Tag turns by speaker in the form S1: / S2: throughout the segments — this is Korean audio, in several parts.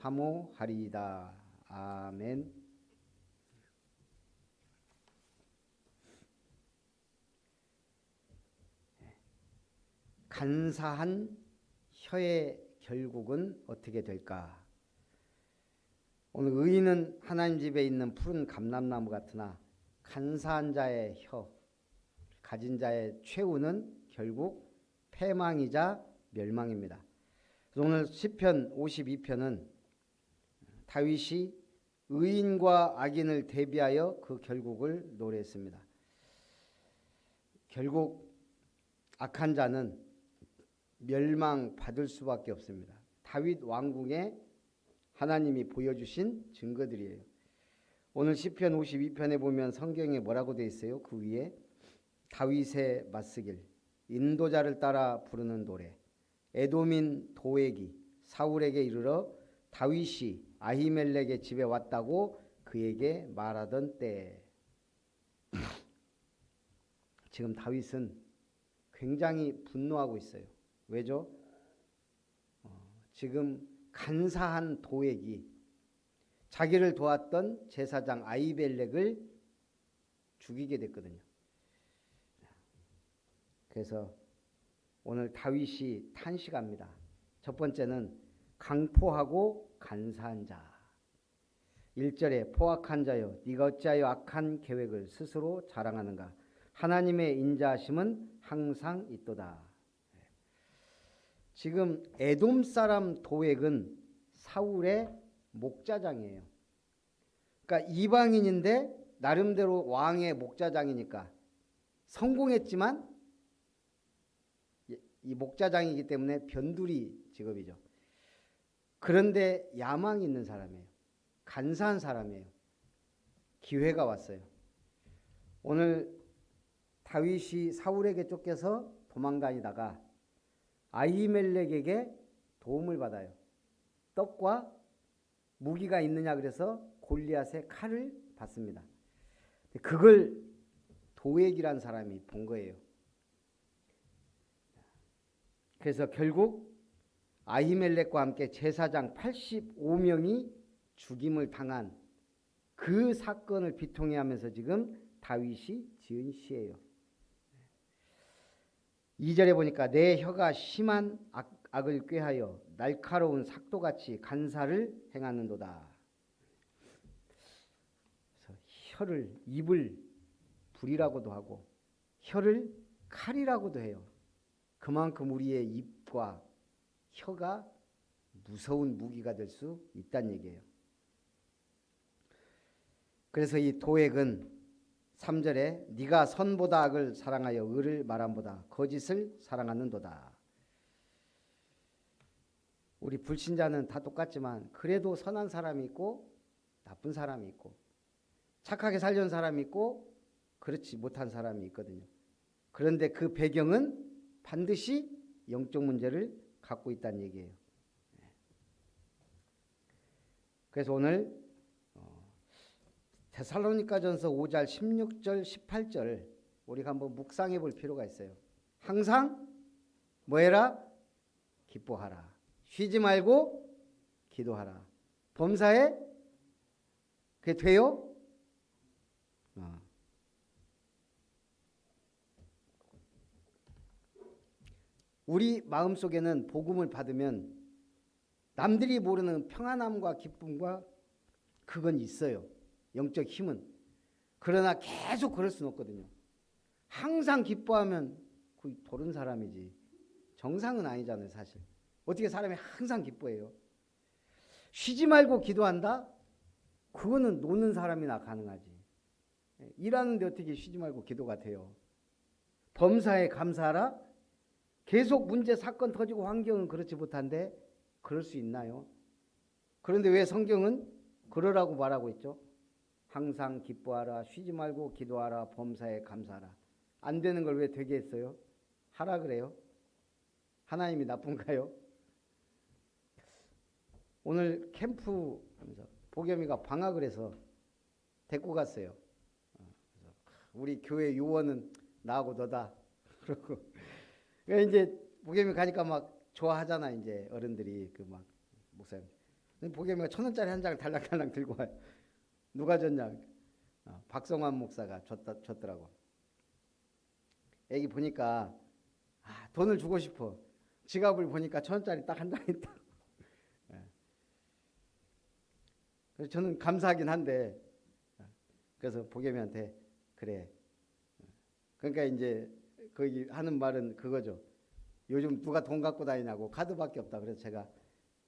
S1: 사모하리이다. 아멘. 간사한 혀의 결국은 어떻게 될까? 오늘 의인은 하나님 집에 있는 푸른 감람나무 같으나 간사한 자의 혀, 가진 자의 최후는 결국 패망이자 멸망입니다. 그래서 오늘 시편 52편은 다윗이 의인과 악인을 대비하여 그 결국을 노래했습니다. 결국 악한 자는 멸망받을 수밖에 없습니다. 다윗 왕궁에 하나님이 보여주신 증거들이에요. 오늘 시편 52편에 보면 성경에 뭐라고 되어 있어요? 그 위에 다윗의 맞쓰길, 인도자를 따라 부르는 노래, 에돔인 도액이 사울에게 이르러 다윗이 아히멜렉의 집에 왔다고 그에게 말하던 때. 지금 다윗은 굉장히 분노하고 있어요. 왜죠? 지금 간사한 도액이 자기를 도왔던 제사장 아히멜렉을 죽이게 됐거든요. 그래서 오늘 다윗이 탄식합니다. 첫 번째는 강포하고 간사한 자. 1절에 포악한 자여 네가 어찌하여 악한 계획을 스스로 자랑하는가. 하나님의 인자하심은 항상 있도다. 지금 에돔 사람 도액은 사울의 목자장이에요. 그러니까 이방인인데 나름대로 왕의 목자장이니까 성공했지만 이 목자장이기 때문에 변두리 직업이죠. 그런데 야망이 있는 사람이에요. 간사한 사람이에요. 기회가 왔어요. 오늘 다윗이 사울에게 쫓겨서 도망다니다가 아히멜렉에게 도움을 받아요. 떡과 무기가 있느냐 그래서 골리앗의 칼을 받습니다. 그걸 도액이란 사람이 본 거예요. 그래서 결국 아히멜렉과 함께 제사장 85명이 죽임을 당한 그 사건을 비통해 하면서 지금 다윗이 지은 시예요. 2절에 보니까 내 혀가 심한 악을 꾀하여 날카로운 삭도같이 간사를 행하는도다. 그래서 혀를, 입을 불이라고도 하고 혀를 칼이라고도 해요. 그만큼 우리의 입과 혀가 무서운 무기가 될 수 있다는 얘기예요. 그래서 이 도액은 3절에 네가 선보다 악을 사랑하여 의를 말함보다 거짓을 사랑하는도다. 우리 불신자는 다 똑같지만 그래도 선한 사람이 있고 나쁜 사람이 있고 착하게 살려는 사람이 있고 그렇지 못한 사람이 있거든요. 그런데 그 배경은 반드시 영적 문제를 갖고 있다는 얘기예요. 그래서 오늘 데살로니가전서 5장 16절 18절 우리가 한번 묵상해 볼 필요가 있어요. 항상 뭐해라? 기뻐하라. 쉬지 말고 기도하라. 범사에 그게 돼요? 우리 마음속에는 복음을 받으면 남들이 모르는 평안함과 기쁨과 그건 있어요. 영적 힘은. 그러나 계속 그럴 수는 없거든요. 항상 기뻐하면 그 도른 사람이지. 정상은 아니잖아요, 사실. 어떻게 사람이 항상 기뻐해요? 쉬지 말고 기도한다? 그거는 노는 사람이나 가능하지. 일하는데 어떻게 쉬지 말고 기도가 돼요? 범사에 감사하라? 계속 문제 사건 터지고 환경은 그렇지 못한데 그럴 수 있나요? 그런데 왜 성경은 그러라고 말하고 있죠? 항상 기뻐하라, 쉬지 말고 기도하라, 범사에 감사하라. 안 되는 걸 왜 되게 했어요? 하라 그래요? 하나님이 나쁜가요? 오늘 캠프 하면서 보겸이가 방학을 해서 데리고 갔어요. 우리 교회 요원은 나하고 너다. 그러고 이제 보겸이 가니까 막 좋아하잖아. 이제 어른들이 그 막 목사님 보겸이가 1,000원짜리 한 장을 달랑달랑 들고 와요. 누가 줬냐? 박성환 목사가 줬더라고. 애기 보니까 돈을 주고 싶어. 지갑을 보니까 1,000원짜리 딱 한 장 있다. 그래서 저는 감사하긴 한데, 그래서 보겸이한테 그래. 그러니까 이제 거기 하는 말은 그거죠. 요즘 누가 돈 갖고 다니냐고. 카드밖에 없다. 그래서 제가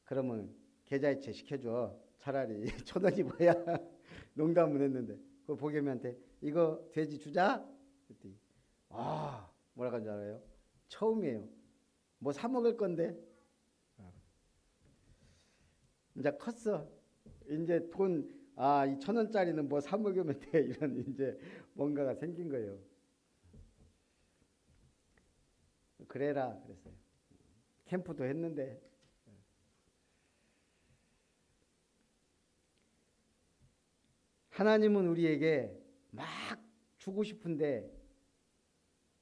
S1: 그러면 계좌이체 시켜줘. 차라리 1,000원이 뭐야. 농담은 했는데 그 보겸이한테 이거 돼지 주자. 그랬더니 뭐라고 하는 줄 알아요? 처음이에요. 뭐 사 먹을 건데. 이제 컸어. 이제 돈 이 1,000원짜리는 뭐 사 먹으면 돼. 이런 이제 뭔가가 생긴 거예요. 그래라 그랬어요. 캠프도 했는데. 하나님은 우리에게 막 주고 싶은데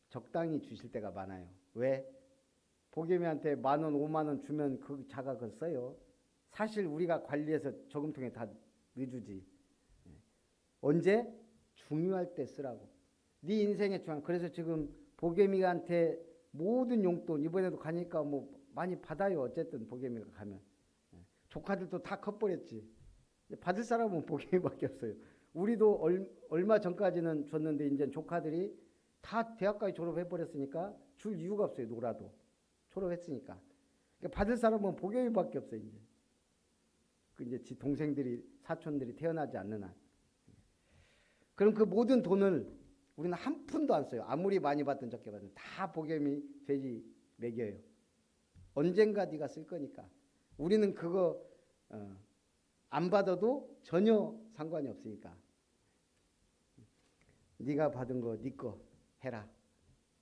S1: 적당히 주실 때가 많아요. 왜? 보겸이한테 10,000원, 50,000원 주면 그 자가 그걸 써요. 사실 우리가 관리해서 저금통에 다 넣어주지. 언제? 중요할 때 쓰라고. 네 인생의 중요한. 그래서 지금 보겸이한테 모든 용돈 이번에도 가니까 뭐 많이 받아요. 어쨌든 보겸이가 가면. 조카들도 다 커버렸지. 받을 사람은 보겸이밖에 없어요. 우리도 얼마 전까지는 줬는데 이제 조카들이 다 대학까지 졸업해버렸으니까 줄 이유가 없어요. 놀아도. 졸업했으니까. 그러니까 받을 사람은 보겸이밖에 없어요. 이제. 이제 지 동생들이 사촌들이 태어나지 않는 한. 그럼 그 모든 돈을 우리는 한 푼도 안 써요. 아무리 많이 받든 적게 받든 다 보겸이 돼지 먹여요. 언젠가 네가 쓸 거니까. 우리는 그거 안 받아도 전혀 상관이 없으니까. 네가 받은 거 네 거 해라.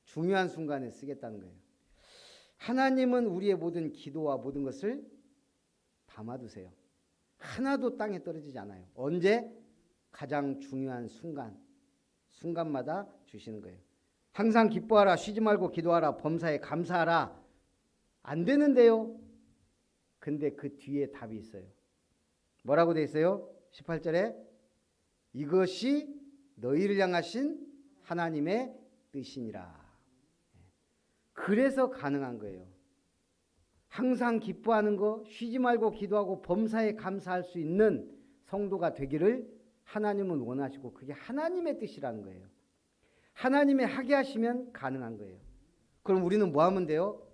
S1: 중요한 순간에 쓰겠다는 거예요. 하나님은 우리의 모든 기도와 모든 것을 담아두세요. 하나도 땅에 떨어지지 않아요. 언제? 가장 중요한 순간마다 주시는 거예요. 항상 기뻐하라, 쉬지 말고 기도하라, 범사에 감사하라. 안 되는데요. 근데 그 뒤에 답이 있어요. 뭐라고 돼 있어요? 18절에 이것이 너희를 향하신 하나님의 뜻이니라. 그래서 가능한 거예요. 항상 기뻐하는 거, 쉬지 말고 기도하고 범사에 감사할 수 있는 성도가 되기를 하나님은 원하시고 그게 하나님의 뜻이라는 거예요. 하나님의 하게 하시면 가능한 거예요. 그럼 우리는 뭐 하면 돼요?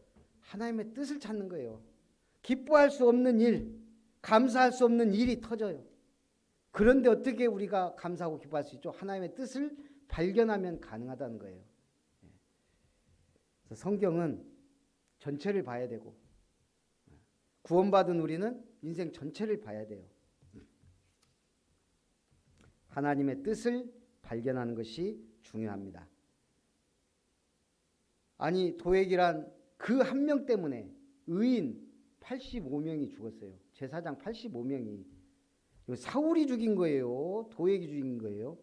S1: 하나님의 뜻을 찾는 거예요. 기뻐할 수 없는 일, 감사할 수 없는 일이 터져요. 그런데 어떻게 우리가 감사하고 기뻐할 수 있죠? 하나님의 뜻을 발견하면 가능하다는 거예요. 그래서 성경은 전체를 봐야 되고 구원받은 우리는 인생 전체를 봐야 돼요. 하나님의 뜻을 발견하는 것이 중요합니다. 아니 도액이란 그 한 명 때문에 의인 85명이 죽었어요. 제사장 85명이. 사울이 죽인 거예요. 도액이 죽인 거예요.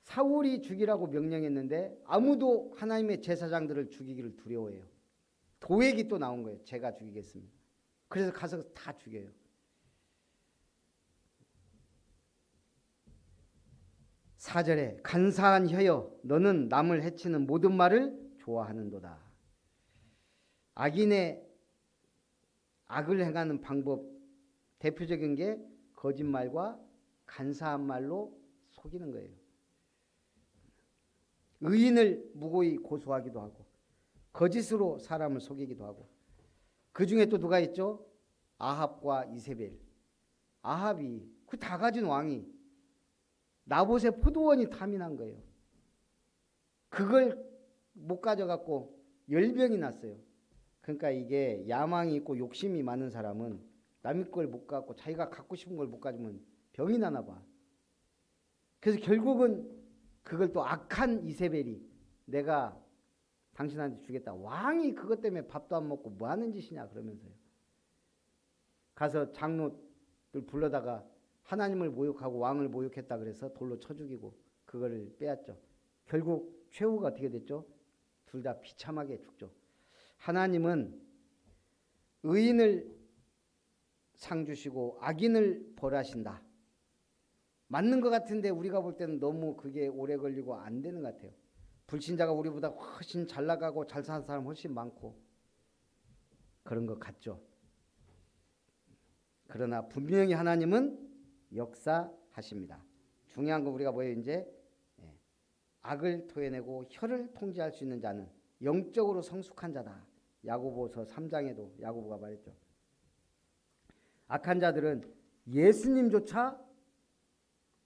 S1: 사울이 죽이라고 명령했는데 아무도 하나님의 제사장들을 죽이기를 두려워해요. 도액이 또 나온 거예요. 제가 죽이겠습니다. 그래서 가서 다 죽여요. 사절에 간사한 혀여 너는 남을 해치는 모든 말을 좋아하는도다. 악인의 악을 행하는 방법 대표적인 게 거짓말과 간사한 말로 속이는 거예요. 의인을 무고히 고소하기도 하고 거짓으로 사람을 속이기도 하고 그 중에 또 누가 있죠? 아합과 이세벨. 아합이 그 다 가진 왕이 나봇의 포도원이 탐이 난 거예요. 그걸 못 가져갖고 열병이 났어요. 그러니까 이게 야망이 있고 욕심이 많은 사람은 남의 걸 못 갖고 자기가 갖고 싶은 걸 못 가지면 병이 나나 봐. 그래서 결국은 그걸 또 악한 이세벨이 내가 당신한테 주겠다. 왕이 그것 때문에 밥도 안 먹고 뭐 하는 짓이냐 그러면서요. 가서 장로들 불러다가 하나님을 모욕하고 왕을 모욕했다 그래서 돌로 쳐 죽이고 그거를 빼앗죠. 결국 최후가 어떻게 됐죠? 둘 다 비참하게 죽죠. 하나님은 의인을 상 주시고 악인을 벌하신다. 맞는 것 같은데 우리가 볼 때는 너무 그게 오래 걸리고 안 되는 것 같아요. 불신자가 우리보다 훨씬 잘 나가고 잘 사는 사람 훨씬 많고 그런 것 같죠. 그러나 분명히 하나님은 역사하십니다. 중요한 건 우리가 뭐예요? 이제 악을 토해내고 혀를 통제할 수 있는 자는 영적으로 성숙한 자다. 야고보서 3장에도 야고보가 말했죠. 악한 자들은 예수님조차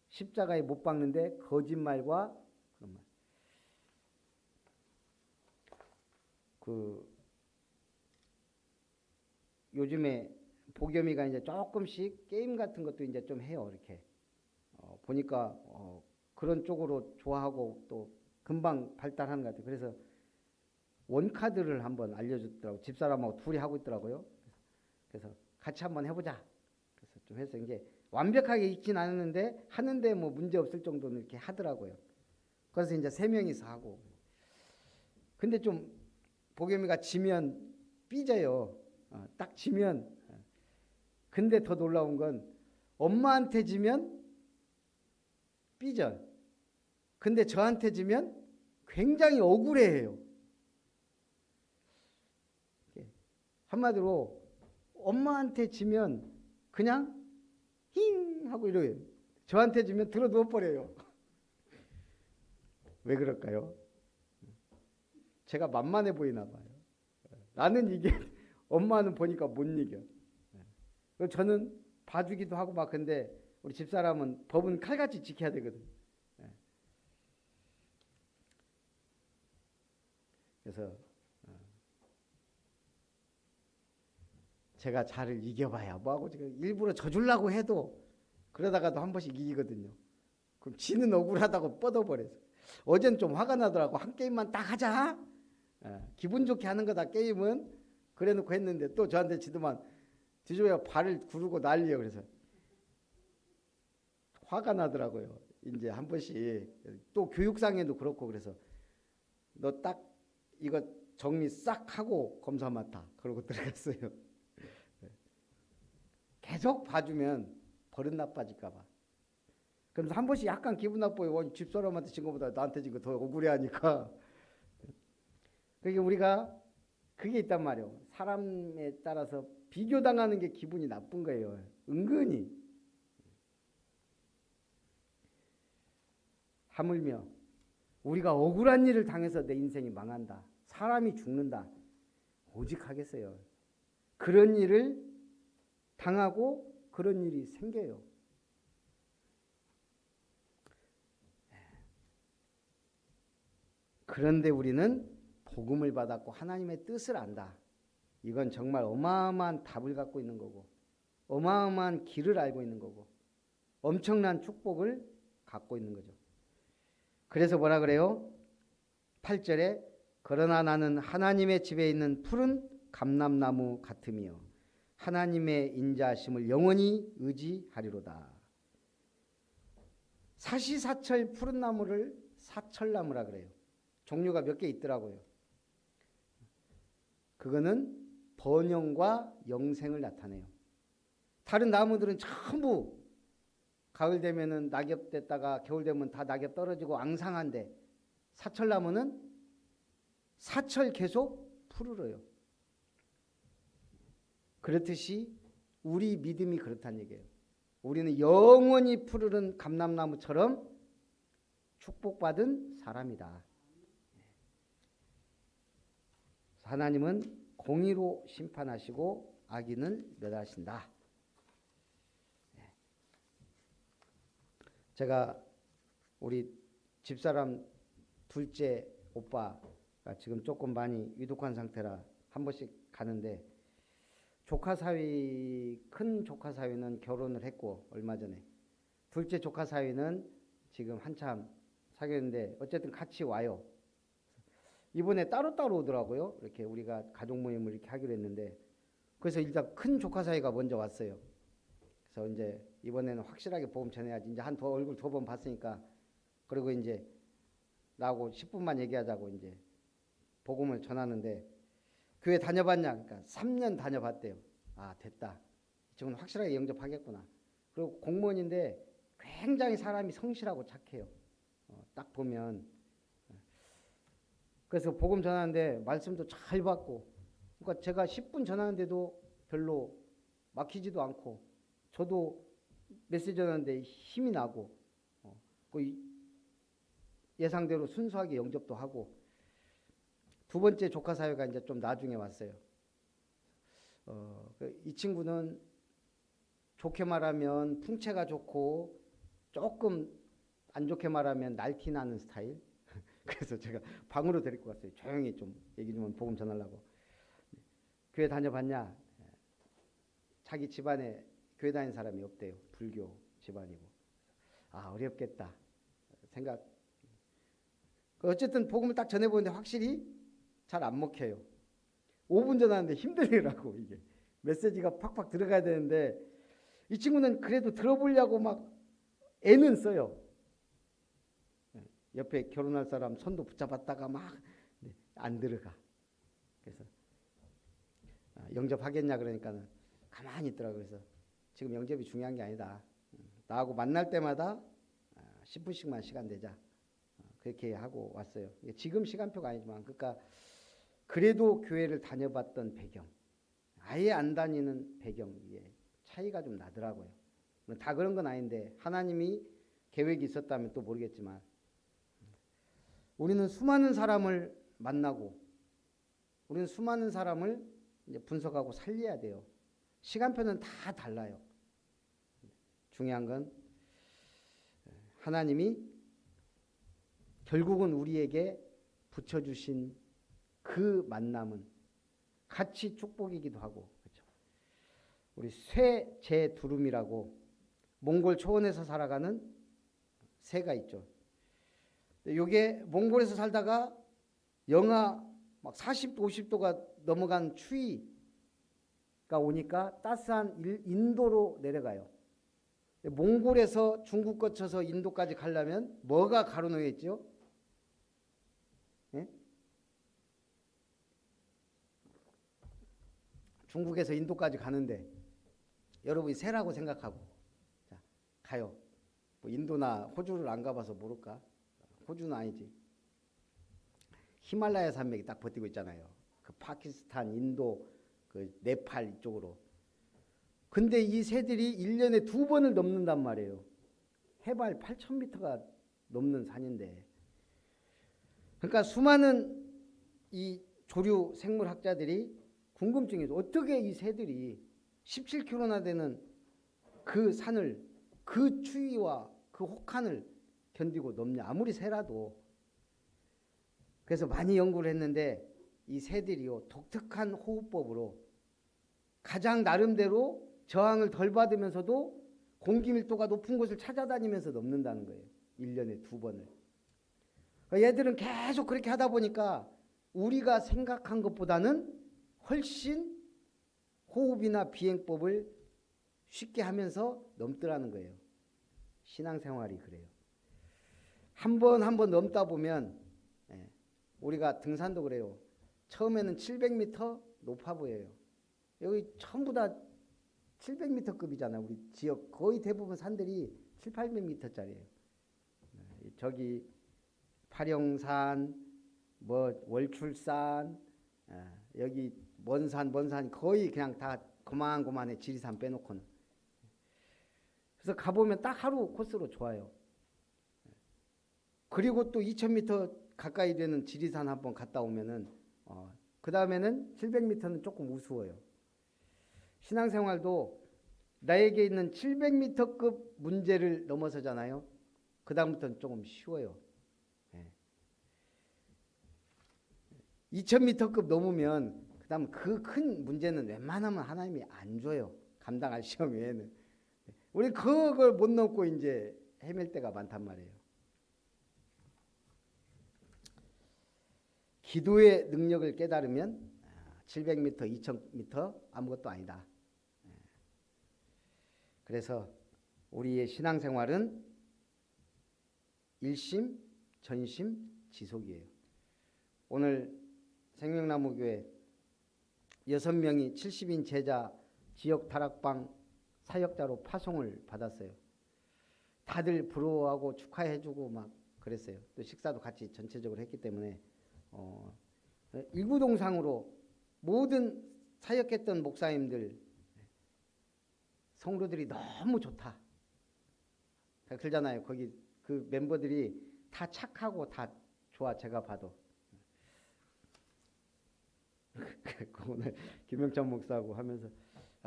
S1: 십자가에 못 박는데 거짓말과 그런 말. 요즘에 복염이가 이제 조금씩 게임 같은 것도 이제 좀 해요. 이렇게 보니까 그런 쪽으로 좋아하고 또 금방 발달하는 것 같아요. 그래서 원카드를 한번 알려줬더라고. 집사람하고 둘이 하고 있더라고요. 그래서 같이 한번 해보자. 그래서 좀 해서 이제 완벽하게 읽진 않았는데 하는데 뭐 문제 없을 정도는 이렇게 하더라고요. 그래서 이제 3명이서 하고. 근데 좀 복염이가 지면 삐져요. 딱 지면. 근데 더 놀라운 건 엄마한테 지면 삐져. 근데 저한테 지면 굉장히 억울해해요. 한마디로 엄마한테 지면 그냥 힝 하고 이래요. 저한테 지면 들어 누워버려요. 왜 그럴까요? 제가 만만해 보이나 봐요. 나는 이게 엄마는 보니까 못 이겨. 저는 봐주기도 하고 막 근데 우리 집사람은 법은 칼같이 지켜야 되거든. 그래서 제가 자를 이겨봐야 뭐하고 지금 일부러 져주려고 해도 그러다가도 한 번씩 이기거든요. 그럼 지는 억울하다고 뻗어버려서 어제는 좀 화가 나더라고. 한 게임만 딱 하자. 기분 좋게 하는 거다 게임은. 그래놓고 했는데 또 저한테 지더만 뒤집어야 발을 구르고 난리예요. 그래서 화가 나더라고요. 이제 한 번씩 또 교육상에도 그렇고 그래서 너 딱 이거 정리 싹 하고 검사 맡아. 그러고 들어갔어요. 계속 봐주면 버릇 나빠질까 봐. 그러면서 한 번씩 약간 기분 나빠요. 집사람한테 진 것보다 나한테 진 거 더 억울해하니까. 그러니까 우리가 그게 있단 말이에요. 사람에 따라서 비교당하는 게 기분이 나쁜 거예요. 은근히. 하물며 우리가 억울한 일을 당해서 내 인생이 망한다. 사람이 죽는다. 오직 하겠어요. 그런 일을 당하고 그런 일이 생겨요. 그런데 우리는 복음을 받았고 하나님의 뜻을 안다. 이건 정말 어마어마한 답을 갖고 있는 거고 어마어마한 길을 알고 있는 거고 엄청난 축복을 갖고 있는 거죠. 그래서 뭐라 그래요? 8절에 그러나 나는 하나님의 집에 있는 푸른 감람나무 같으며 하나님의 인자하심을 영원히 의지하리로다. 사시사철 푸른 나무를 사철나무라 그래요. 종류가 몇 개 있더라고요. 그거는 번영과 영생을 나타내요. 다른 나무들은 전부 가을 되면은 낙엽 됐다가 겨울 되면 다 낙엽 떨어지고 앙상한데 사철나무는 사철 계속 푸르러요. 그렇듯이 우리 믿음이 그렇다는 얘기예요. 우리는 영원히 푸르른 감람나무처럼 축복받은 사람이다. 하나님은 공의로 심판하시고 악인을 멸하신다. 제가 우리 집사람 둘째 오빠가 지금 조금 많이 위독한 상태라 한 번씩 가는데 조카 사위, 큰 조카 사위는 결혼을 했고 얼마 전에 둘째 조카 사위는 지금 한참 사귀었는데 어쨌든 같이 와요. 이번에 따로따로 오더라고요. 이렇게 우리가 가족 모임을 이렇게 하기로 했는데 그래서 일단 큰 조카 사위가 먼저 왔어요. 그래서 이제 이번에는 확실하게 복음 전해야지. 이제 얼굴 2번 봤으니까 그리고 이제 나하고 10분만 얘기하자고 이제 복음을 전하는데 교회 다녀봤냐? 그러니까 3년 다녀봤대요. 아 됐다. 지금 확실하게 영접하겠구나. 그리고 공무원인데 굉장히 사람이 성실하고 착해요. 딱 보면. 그래서 복음 전하는데 말씀도 잘 받고, 그러니까 제가 10분 전하는데도 별로 막히지도 않고, 저도 메시지 전하는데 힘이 나고, 그 예상대로 순수하게 영접도 하고. 두 번째 조카 사회가 이제 좀 나중에 왔어요. 이 친구는 좋게 말하면 풍채가 좋고 조금 안 좋게 말하면 날티나는 스타일. 그래서 제가 방으로 데리고 갔어요. 조용히 좀 얘기 좀 복음 전하려고. 교회 다녀봤냐? 자기 집안에 교회 다니는 사람이 없대요. 불교 집안이고. 아, 어렵겠다 생각. 어쨌든 복음을 딱 전해보는데 확실히 잘 안 먹혀요. 5분 전하는데 힘들더라고. 이게 메시지가 팍팍 들어가야 되는데 이 친구는 그래도 들어보려고 막 애는 써요. 옆에 결혼할 사람 손도 붙잡았다가 막 안 들어가. 그래서 영접하겠냐 그러니까는 가만히 있더라고요. 그래서 지금 영접이 중요한 게 아니다. 나하고 만날 때마다 10분씩만 시간 내자. 그렇게 하고 왔어요. 지금 시간표가 아니지만, 그러니까 그래도 교회를 다녀봤던 배경, 아예 안 다니는 배경, 이게 차이가 좀 나더라고요. 다 그런 건 아닌데 하나님이 계획이 있었다면 또 모르겠지만, 우리는 수많은 사람을 만나고 우리는 수많은 사람을 이제 분석하고 살려야 돼요. 시간표는 다 달라요. 중요한 건 하나님이 결국은 우리에게 붙여주신 그 만남은 같이 축복이기도 하고, 그렇죠? 우리 쇠제 두름이라고 몽골 초원에서 살아가는 새가 있죠. 이게 몽골에서 살다가 영하 막 40도, 50도가 넘어간 추위가 오니까 따스한 인도로 내려가요. 몽골에서 중국 거쳐서 인도까지 가려면 뭐가 가로놓여 있죠? 예? 중국에서 인도까지 가는데 여러분이 새라고 생각하고 자, 가요. 뭐 인도나 호주를 안 가봐서 모를까? 호주는 아니지. 히말라야 산맥이 딱 버티고 있잖아요. 그 파키스탄, 인도, 그 네팔 이쪽으로. 근데 이 새들이 1년에 2번을 넘는단 말이에요. 해발 8,000m가 넘는 산인데. 그러니까 수많은 이 조류 생물학자들이 궁금증이 있어. 어떻게 이 새들이 17km나 되는 그 산을, 그 추위와 그 혹한을 견디고 넘냐. 아무리 새라도. 그래서 많이 연구를 했는데 이 새들이요, 독특한 호흡법으로 가장 나름대로 저항을 덜 받으면서도 공기 밀도가 높은 곳을 찾아다니면서 넘는다는 거예요. 1년에 2번을. 얘들은 계속 그렇게 하다 보니까 우리가 생각한 것보다는 훨씬 호흡이나 비행법을 쉽게 하면서 넘더라는 거예요. 신앙생활이 그래요. 한 번 넘다 보면, 우리가 등산도 그래요. 처음에는 700m 높아 보여요. 여기 전부 다 700m급이잖아요. 우리 지역 거의 대부분 산들이 700~800m짜리예요. 저기 파령산, 뭐 월출산, 여기 먼 산 거의 그냥 다 고만고만해. 지리산 빼놓고는. 그래서 가보면 딱 하루 코스로 좋아요. 그리고 또 2000m 가까이 되는 지리산 한번 갔다 오면은 그 다음에는 700m는 조금 우스워요. 신앙생활도 나에게 있는 700m급 문제를 넘어서잖아요. 그 다음부터는 조금 쉬워요. 2000m급 넘으면 그 다음 그 큰 문제는 웬만하면 하나님이 안 줘요. 감당할 시험 외에는. 우리 그걸 못 넘고 이제 헤맬 때가 많단 말이에요. 기도의 능력을 깨달으면 700m, 2000m 아무것도 아니다. 그래서 우리의 신앙생활은 일심, 전심, 지속이에요. 오늘 생명나무교회 6명이 70인 제자 지역 다락방 사역자로 파송을 받았어요. 다들 부러워하고 축하해주고 막 그랬어요. 또 식사도 같이 전체적으로 했기 때문에 일구동상으로 모든 사역했던 목사님들 성도들이 너무 좋다. 그러잖아요. 거기 그 멤버들이 다 착하고 다 좋아. 제가 봐도. 오늘 김영찬 목사하고 하면서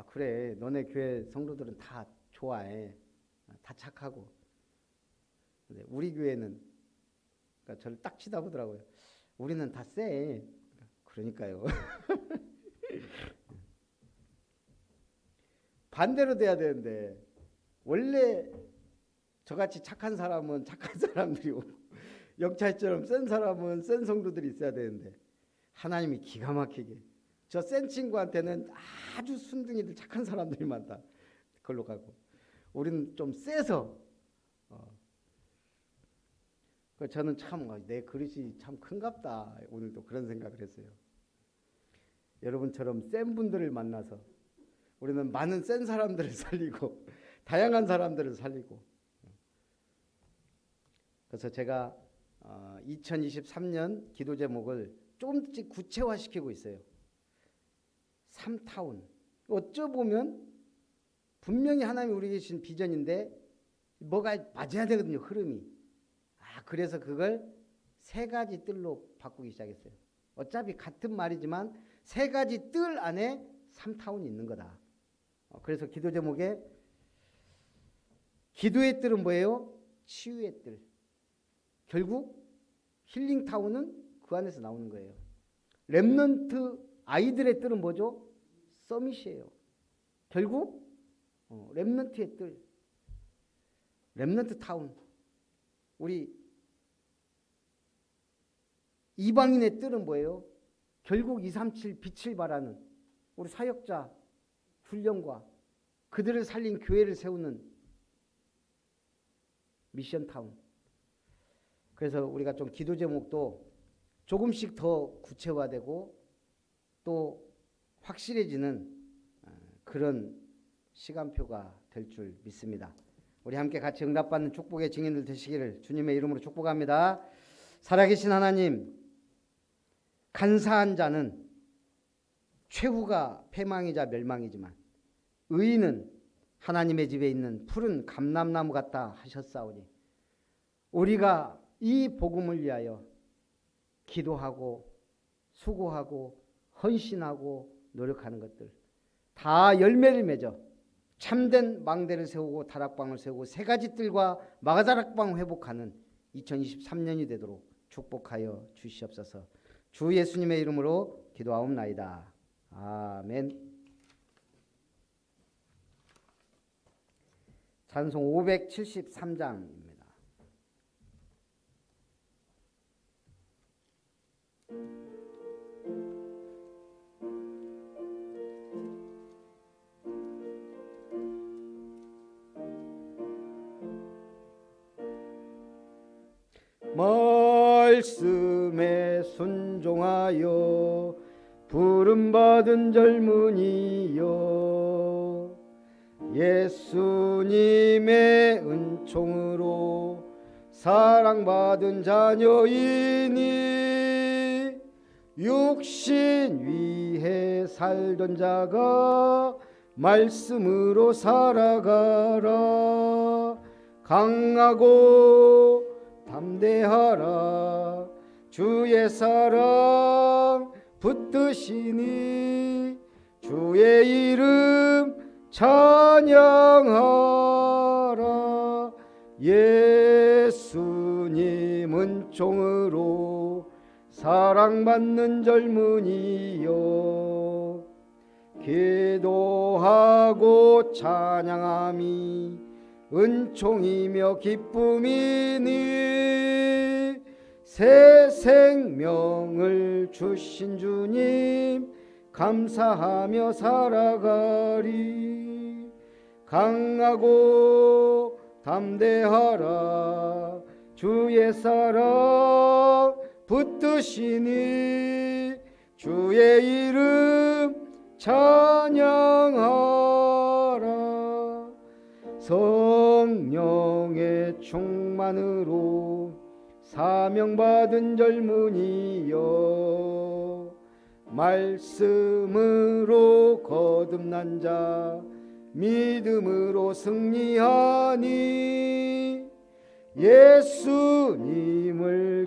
S1: 그래 너네 교회 성도들은 다 좋아해. 다 착하고. 근데 우리 교회는 그러니까 저를 딱 치다보더라고요. 우리는 다 쎄. 그러니까요. 반대로 돼야 되는데 원래 저같이 착한 사람은 착한 사람들이고 영차이처럼 센 사람은 센 성도들이 있어야 되는데 하나님이 기가 막히게 저 센 친구한테는 아주 순둥이들 착한 사람들이 많다. 그걸로 가고 우리는 좀 세서 저는 참 내 그릇이 참 큰갑다. 오늘도 그런 생각을 했어요. 여러분처럼 센 분들을 만나서 우리는 많은 센 사람들을 살리고 다양한 사람들을 살리고 그래서 제가 2023년 기도 제목을 조금씩 구체화시키고 있어요. 3타운. 어쩌보면 분명히 하나님이 우리에게 주신 비전인데 뭐가 맞아야 되거든요. 흐름이. 그래서 그걸 3가지 뜰로 바꾸기 시작했어요. 어차피 같은 말이지만 3가지 뜰 안에 3타운이 있는 거다. 그래서 기도 제목에 기도의 뜰은 뭐예요? 치유의 뜰. 결국 힐링타운은 그 안에서 나오는 거예요. 렘넌트 아이들의 뜰은 뭐죠? 서밋이에요. 결국 렘넌트의 뜰. 렘넌트 타운. 우리 이방인의 뜰은 뭐예요? 결국 237 빛을 발하는 우리 사역자 훈련과 그들을 살린 교회를 세우는 미션타운. 그래서 우리가 좀 기도 제목도 조금씩 더 구체화되고 또 확실해지는 그런 시간표가 될 줄 믿습니다. 우리 함께 같이 응답받는 축복의 증인들 되시기를 주님의 이름으로 축복합니다. 살아계신 하나님, 간사한 자는 최후가 패망이자 멸망이지만 의인은 하나님의 집에 있는 푸른 감람나무 같다 하셨사오니 우리가 이 복음을 위하여 기도하고 수고하고 헌신하고 노력하는 것들 다 열매를 맺어 참된 망대를 세우고 다락방을 세우고 3가지 뜰과 마가다락방 회복하는 2023년이 되도록 축복하여 주시옵소서. 주 예수님의 이름으로 기도하옵나이다. 아멘. 찬송 573장입니다. 말씀에 순종하여 부름받은 젊은이여 예수님의 은총으로 사랑받은 자녀이니 육신 위에 살던 자가 말씀으로 살아가라. 강하고 담대하라. 주의 사랑 붙드시니 주의 이름 찬양하라. 예수님 은총으로 사랑받는 젊은이여 기도하고 찬양함이 은총이며 기쁨이니 새 생명을 주신 주님 감사하며 살아가리. 강하고 담대하라. 주의 사랑 붙드시니 주의 이름 찬양하라. 성령의 충만으로 사명받은 젊은이여 말씀으로 거듭난 자 믿음으로 승리하니 예수님을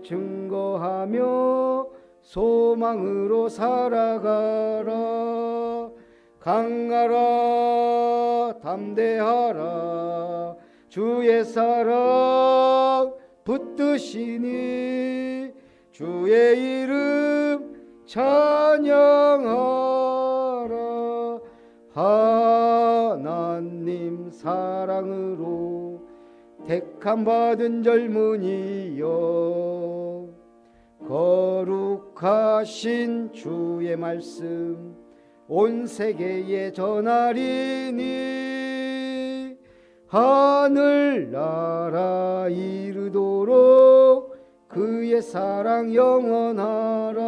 S1: 증거하며 소망으로 살아가라. 강하라 담대하라 주의 사랑 붙드시니 주의 이름 찬양하라. 하나님 사랑으로 택함 받은 젊은이여 거룩하신 주의 말씀 온 세계에 전하리니 하늘나라 이르도록 그의 사랑 영원하라.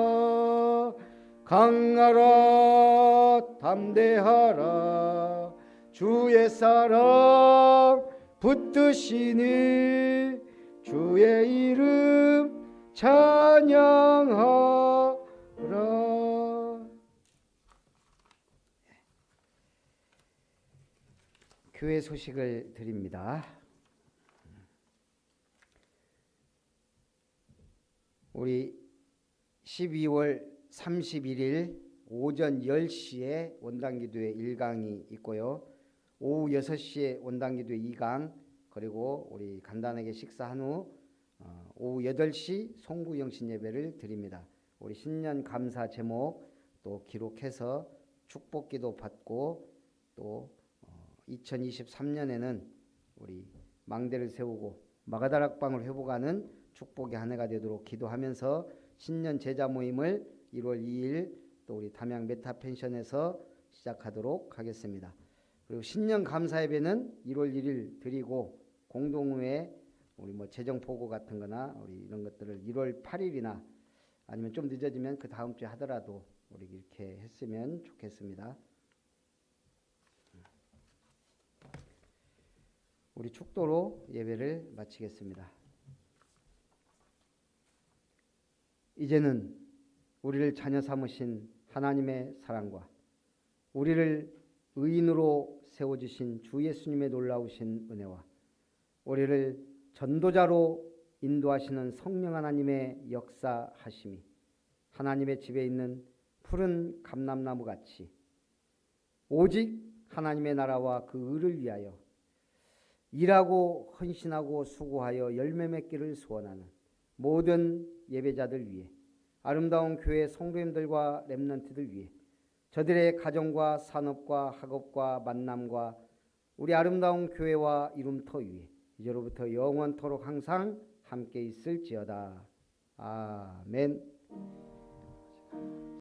S1: 강하라 담대하라 주의 사랑 붙드시니 주의 이름 찬양하라. 교회 소식을 드립니다. 우리 12월 31일 오전 10시에 원당기도회 1강이 있고요. 오후 6시에 원당기도회 2강, 그리고 우리 간단하게 식사한 후 오후 8시 송구영신 예배를 드립니다. 우리 신년 감사 제목 또 기록해서 축복기도 받고 또 2023년에는 우리 망대를 세우고 마가다락방을 회복하는 축복의 한 해가 되도록 기도하면서 신년 제자 모임을 1월 2일 또 우리 담양 메타펜션에서 시작하도록 하겠습니다. 그리고 신년 감사 예배는 1월 1일 드리고 공동회 우리 뭐 재정 보고 같은 거나 우리 이런 것들을 1월 8일이나 아니면 좀 늦어지면 그 다음 주에 하더라도 우리 이렇게 했으면 좋겠습니다. 우리 축도로 예배를 마치겠습니다. 이제는 우리를 자녀 삼으신 하나님의 사랑과 우리를 의인으로 세워주신 주 예수님의 놀라우신 은혜와 우리를 전도자로 인도하시는 성령 하나님의 역사하심이 하나님의 집에 있는 푸른 감람나무 같이 오직 하나님의 나라와 그 의를 위하여 일하고 헌신하고 수고하여 열매 맺기를 소원하는 모든 예배자들 위해 아름다운 교회 성도님들과 렘넌트들 위해 저들의 가정과 산업과 학업과 만남과 우리 아름다운 교회와 이룸터 위에 이제로부터 영원토록 항상 함께 있을지어다. 아멘.